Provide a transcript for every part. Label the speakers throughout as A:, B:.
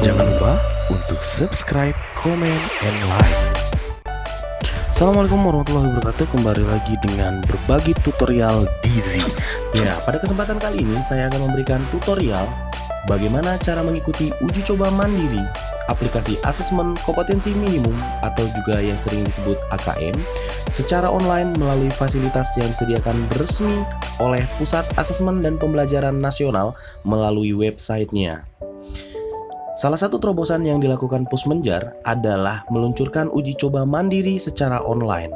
A: Jangan lupa untuk subscribe, comment, and like. Assalamualaikum warahmatullahi wabarakatuh. Kembali lagi dengan berbagi tutorial Dizzy. Ya, pada kesempatan kali ini saya akan memberikan tutorial bagaimana cara mengikuti uji coba mandiri aplikasi asesmen kompetensi minimum atau juga yang sering disebut AKM secara online melalui fasilitas yang disediakan resmi oleh Pusat Asesmen dan Pembelajaran Nasional melalui websitenya. Salah satu terobosan yang dilakukan Pusmenjar adalah meluncurkan uji coba mandiri secara online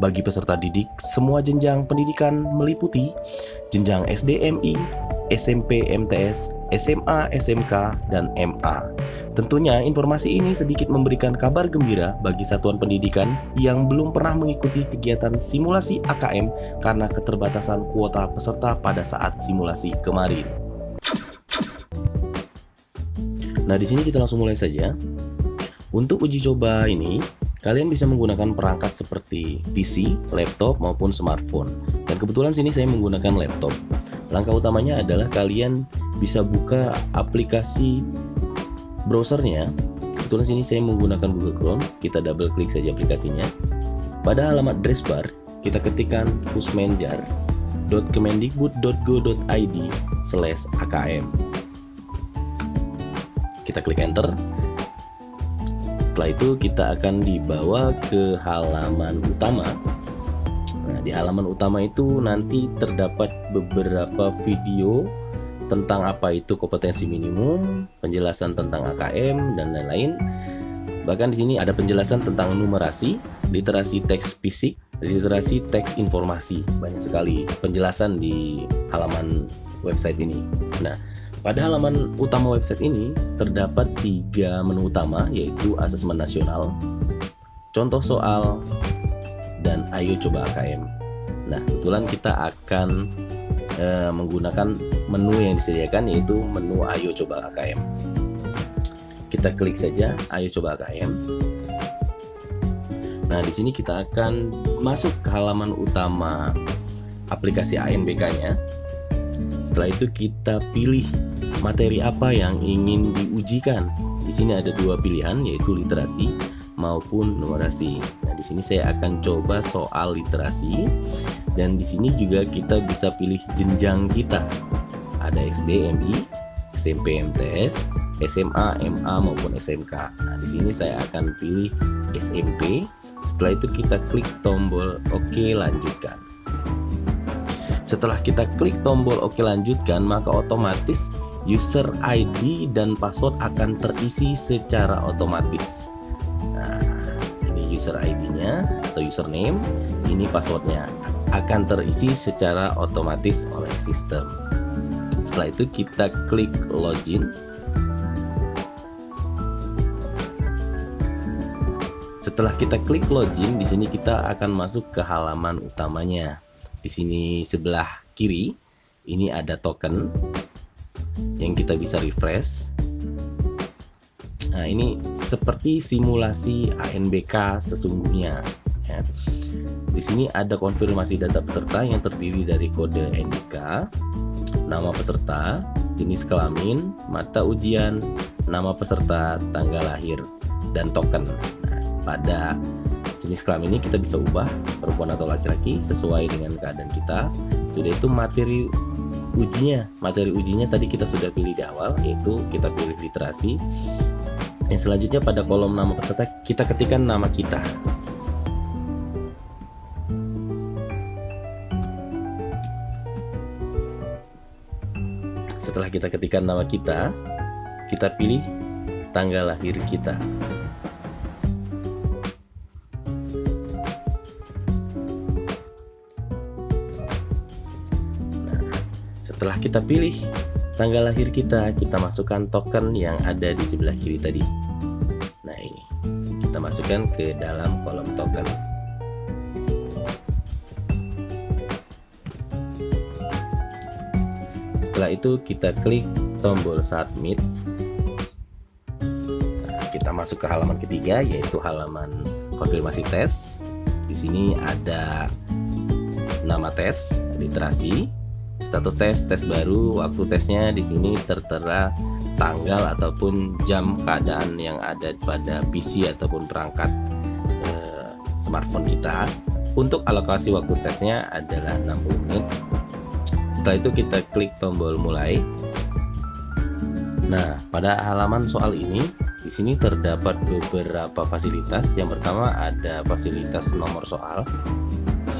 A: bagi peserta didik semua jenjang pendidikan meliputi jenjang SDMI, SMP MTS, SMA, SMK, dan MA. Tentunya informasi ini sedikit memberikan kabar gembira bagi satuan pendidikan yang belum pernah mengikuti kegiatan simulasi AKM karena keterbatasan kuota peserta pada saat simulasi kemarin. Nah, di sini kita langsung mulai saja. Untuk uji coba ini, kalian bisa menggunakan perangkat seperti PC, laptop, maupun smartphone. Dan kebetulan sini saya menggunakan laptop. Langkah utamanya adalah kalian bisa buka aplikasi browsernya. Kebetulan sini saya menggunakan Google Chrome. Kita double klik saja aplikasinya. Pada halaman address bar, kita ketikkan pusmenjar.kemendikbud.go.id/akm. Kita klik enter. Setelah itu kita akan dibawa ke halaman utama. Nah, di halaman utama itu nanti terdapat beberapa video tentang apa itu kompetensi minimum, penjelasan tentang AKM dan lain-lain. Bahkan di sini ada penjelasan tentang numerasi, literasi teks fisik, literasi teks informasi. Banyak sekali penjelasan di halaman website ini. Nah, pada halaman utama website ini terdapat 3 menu utama, yaitu asesmen nasional, contoh soal, dan ayo coba AKM. Nah, kebetulan kita akan menggunakan menu yang disediakan, yaitu menu ayo coba AKM. Kita klik saja ayo coba AKM. Nah, di sini kita akan masuk ke halaman utama aplikasi ANBK-nya. Setelah itu kita pilih materi apa yang ingin diujikan. Di sini ada 2 pilihan, yaitu literasi maupun numerasi. Nah, di sini saya akan coba soal literasi, dan di sini juga kita bisa pilih jenjang kita. Ada SDMI, SMP MTS, SMA, MA maupun SMK. Nah, di sini saya akan pilih SMP. Setelah itu kita klik tombol OK lanjutkan. Setelah kita klik tombol OK lanjutkan, maka otomatis user ID dan password akan terisi secara otomatis. Nah, ini user ID-nya atau username, ini passwordnya akan terisi secara otomatis oleh sistem. Setelah itu kita klik login. Setelah kita klik login, di sini kita akan masuk ke halaman utamanya. Di sini sebelah kiri ini ada token yang kita bisa refresh. Nah, ini seperti simulasi ANBK sesungguhnya ya. Di sini ada konfirmasi data peserta yang terdiri dari kode NIK, nama peserta, jenis kelamin, mata ujian, nama peserta, tanggal lahir, dan token. Nah, pada jenis kelamin ini kita bisa ubah perempuan atau laki-laki sesuai dengan keadaan kita. Sudah itu materi ujinya. Materi ujinya tadi kita sudah pilih di awal, yaitu kita pilih literasi. Yang selanjutnya pada kolom nama peserta kita ketikkan nama kita. Setelah kita ketikkan nama kita pilih tanggal lahir kita. Setelah kita pilih tanggal lahir kita masukkan token yang ada di sebelah kiri tadi. Nah, ini kita masukkan ke dalam kolom token. Setelah itu kita klik tombol submit. Nah, kita masuk ke halaman ketiga, yaitu halaman konfirmasi tes. Di sini ada nama tes, literasi, status tes, tes baru, waktu tesnya di sini tertera tanggal ataupun jam keadaan yang ada pada PC ataupun perangkat smartphone kita. Untuk alokasi waktu tesnya adalah 60 menit. Setelah itu kita klik tombol mulai. Nah, pada halaman soal ini, di sini terdapat beberapa fasilitas. Yang pertama ada fasilitas nomor soal. Di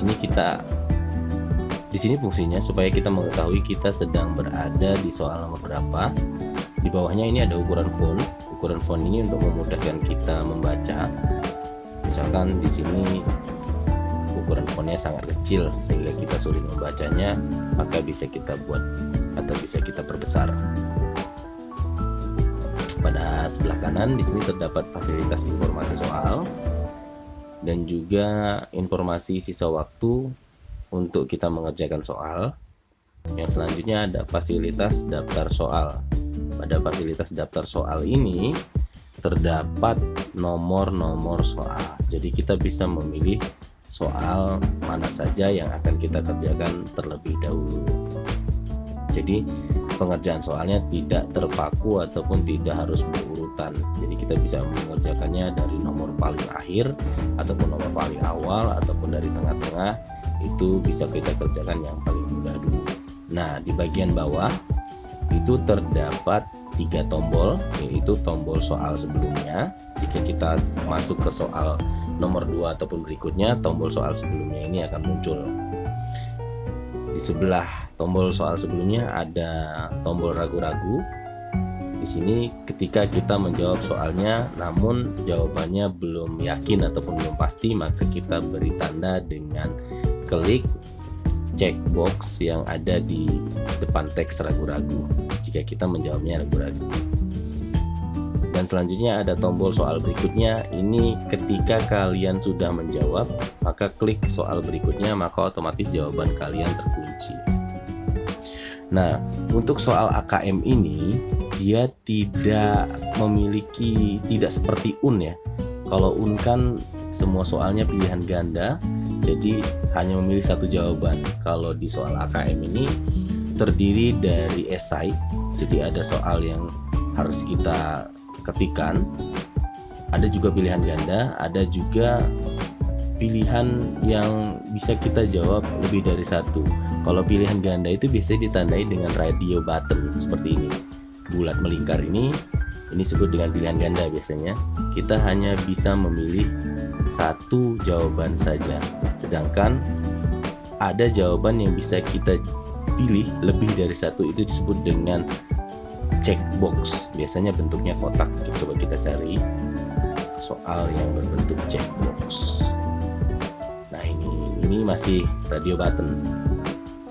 A: sini fungsinya supaya kita mengetahui kita sedang berada di soal nomor berapa. Di bawahnya ini ada ukuran font. Ukuran font ini untuk memudahkan kita membaca. Misalkan di sini ukuran fontnya sangat kecil sehingga kita sulit membacanya, maka bisa kita buat atau bisa kita perbesar. Pada sebelah kanan di sini terdapat fasilitas informasi soal dan juga informasi sisa waktu untuk kita mengerjakan soal. Yang selanjutnya ada fasilitas daftar soal. Pada fasilitas daftar soal ini terdapat nomor-nomor soal. Jadi kita bisa memilih soal mana saja yang akan kita kerjakan terlebih dahulu. Jadi pengerjaan soalnya tidak terpaku ataupun tidak harus berurutan. Jadi kita bisa mengerjakannya dari nomor paling akhir ataupun nomor paling awal ataupun dari tengah-tengah. Itu bisa kita kerjakan yang paling mudah dulu. Nah, di bagian bawah itu terdapat 3 tombol, yaitu tombol soal sebelumnya. Jika kita masuk ke soal nomor 2 ataupun berikutnya, tombol soal sebelumnya ini akan muncul. Di sebelah tombol soal sebelumnya ada tombol ragu-ragu. Di sini ketika kita menjawab soalnya namun jawabannya belum yakin ataupun belum pasti, maka kita beri tanda dengan klik checkbox yang ada di depan teks ragu-ragu jika kita menjawabnya ragu-ragu. Dan selanjutnya ada tombol soal berikutnya. Ini ketika kalian sudah menjawab, maka klik soal berikutnya, maka otomatis jawaban kalian terkunci. Nah, untuk soal AKM ini dia tidak seperti UN ya. Kalau UN kan semua soalnya pilihan ganda, jadi hanya memilih satu jawaban. Kalau di soal AKM ini terdiri dari esai, jadi ada soal yang harus kita ketikan, ada juga pilihan ganda, ada juga pilihan yang bisa kita jawab lebih dari satu. Kalau pilihan ganda itu biasanya ditandai dengan radio button seperti ini, bulat melingkar ini disebut dengan pilihan ganda. Biasanya kita hanya bisa memilih satu jawaban saja, sedangkan ada jawaban yang bisa kita pilih lebih dari satu, itu disebut dengan checkbox. Biasanya bentuknya kotak. Coba kita cari soal yang berbentuk checkbox. Nah, ini masih radio button.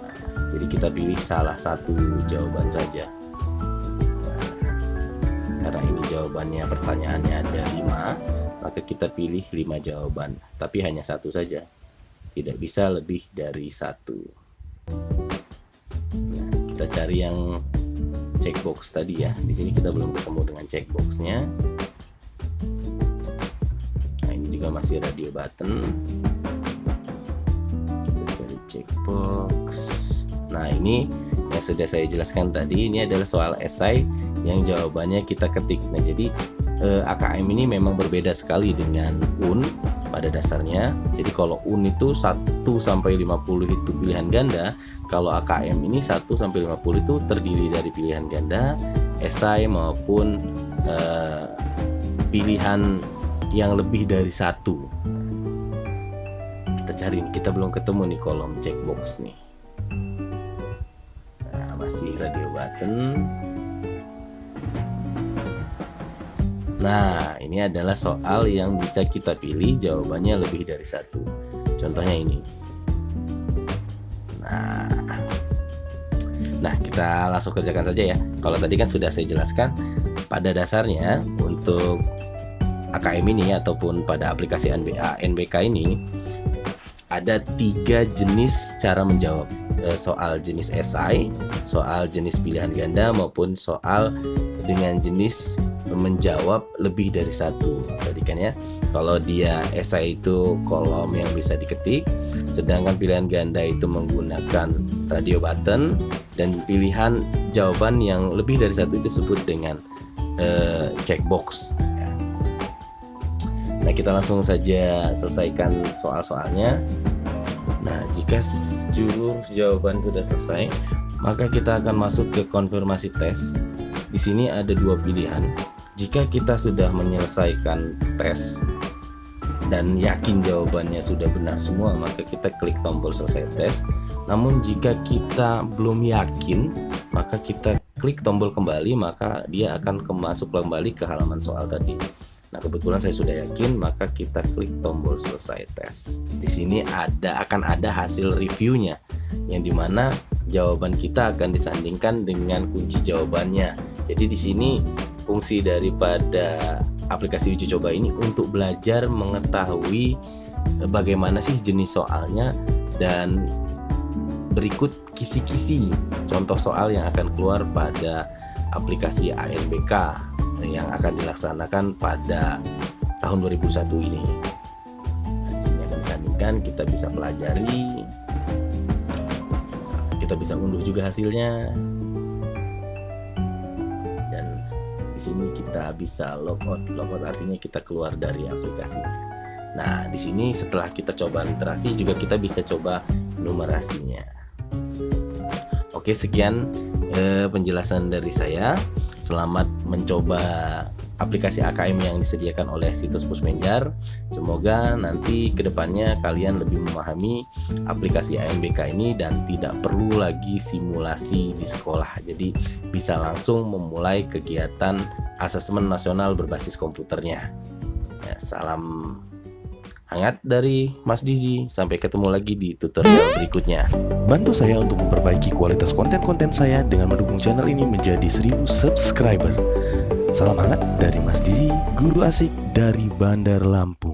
A: Nah, jadi kita pilih salah satu jawaban saja. Karena ini jawabannya, pertanyaannya ada 5, maka kita pilih 5 jawaban, tapi hanya satu saja, tidak bisa lebih dari satu. Nah, kita cari yang checkbox tadi ya. Di sini kita belum ketemu dengan checkboxnya. Nah, ini juga masih radio button. Kita cari checkbox. Nah, ini yang sudah saya jelaskan tadi, ini adalah soal esai yang jawabannya kita ketik. Nah, jadi AKM ini memang berbeda sekali dengan UN pada dasarnya. Jadi kalau UN itu 1-50 itu pilihan ganda, kalau AKM ini 1-50 itu terdiri dari pilihan ganda, esai maupun pilihan yang lebih dari satu. Kita cari nih, kita belum ketemu nih kolom checkbox nih. Nah, masih radio button. Nah, ini adalah soal yang bisa kita pilih jawabannya lebih dari satu. Contohnya ini. Nah, kita langsung kerjakan saja ya. Kalau tadi kan sudah saya jelaskan, pada dasarnya untuk AKM ini ataupun pada aplikasi NBK ini ada 3 jenis cara menjawab. Soal jenis esai, soal jenis pilihan ganda, maupun soal dengan jenis menjawab lebih dari satu. Tadi kan ya, kalau dia esai itu kolom yang bisa diketik, sedangkan pilihan ganda itu menggunakan radio button, dan pilihan jawaban yang lebih dari satu itu disebut dengan checkbox. Nah, kita langsung saja selesaikan soal-soalnya. Nah, jika seluruh jawaban sudah selesai, maka kita akan masuk ke konfirmasi tes. Di sini ada dua pilihan. Jika kita sudah menyelesaikan tes dan yakin jawabannya sudah benar semua, maka kita klik tombol selesai tes. Namun jika kita belum yakin, maka kita klik tombol kembali, maka dia akan masuk kembali ke halaman soal tadi. Nah, kebetulan saya sudah yakin, maka kita klik tombol selesai tes. Di sini akan ada hasil reviewnya, yang dimana jawaban kita akan disandingkan dengan kunci jawabannya. Jadi di sini fungsi daripada aplikasi uji coba ini untuk belajar mengetahui bagaimana sih jenis soalnya, dan berikut kisi-kisi contoh soal yang akan keluar pada aplikasi ANBK yang akan dilaksanakan pada tahun 2001 ini. Nah, di sini akan disandingkan, kita bisa pelajari, kita bisa unduh juga hasilnya, dan di sini kita bisa logout. Logout artinya kita keluar dari aplikasi. Nah, di sini setelah kita coba literasi juga kita bisa coba numerasinya. Oke, sekian penjelasan dari saya. Selamat mencoba aplikasi AKM yang disediakan oleh situs Pusmenjar. Semoga nanti kedepannya kalian lebih memahami aplikasi ANBK ini dan tidak perlu lagi simulasi di sekolah. Jadi bisa langsung memulai kegiatan asesmen nasional berbasis komputernya. Ya, salam hangat dari Mas Dizi. Sampai ketemu lagi di tutorial berikutnya. Bantu saya untuk memperbaiki kualitas konten-konten saya dengan mendukung channel ini menjadi 1000 subscriber. Salam hangat dari Mas Dizi, guru asik dari Bandar Lampung.